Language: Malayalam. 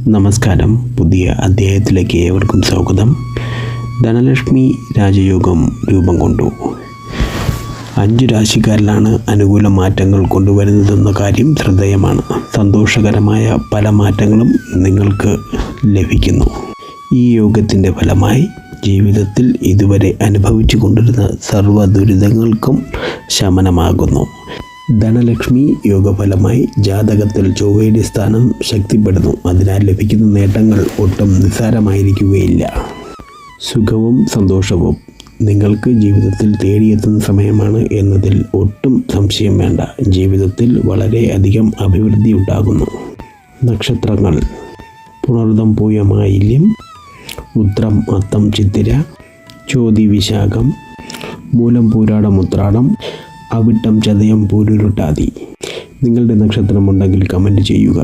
നമസ്കാരം. പുതിയ അധ്യായത്തിലേക്ക് ഏവർക്കും സ്വാഗതം. ധനലക്ഷ്മി രാജയോഗം രൂപം കൊണ്ടു. 5 രാശിക്കാരിലാണ് അനുകൂല മാറ്റങ്ങൾ കൊണ്ടുവരുന്നതെന്ന കാര്യം ശ്രദ്ധേയമാണ്. സന്തോഷകരമായ പല മാറ്റങ്ങളും നിങ്ങൾക്ക് ലഭിക്കുന്നു. ഈ യോഗത്തിൻ്റെ ഫലമായി ജീവിതത്തിൽ ഇതുവരെ അനുഭവിച്ചു കൊണ്ടിരുന്ന സർവ്വ ദുരിതങ്ങൾക്കും ശമനമാകുന്നു. ധനലക്ഷ്മി യോഗഫലമായി ജാതകത്തിൽ ചൊവ്വയുടെ സ്ഥാനം ശക്തിപ്പെടുന്നു. അതിനാൽ ലഭിക്കുന്ന നേട്ടങ്ങൾ ഒട്ടും നിസ്സാരമായിരിക്കുകയില്ല. സുഖവും സന്തോഷവും നിങ്ങൾക്ക് ജീവിതത്തിൽ തേടിയെത്തുന്ന സമയമാണ് എന്നതിൽ ഒട്ടും സംശയം വേണ്ട. ജീവിതത്തിൽ വളരെയധികം അഭിവൃദ്ധി ഉണ്ടാകുന്നു. നക്ഷത്രങ്ങൾ: പുണർദം പൂയം ആയില്യം, ഉത്രം അത്തം ചിത്തിര, ചോതി വിശാഖം, മൂലം പൂരാടം ഉത്രാടം, അവിട്ടം ചതയം പൂരുരുട്ടാതി. നിങ്ങളുടെ നക്ഷത്രമുണ്ടെങ്കിൽ കമൻറ്റ് ചെയ്യുക.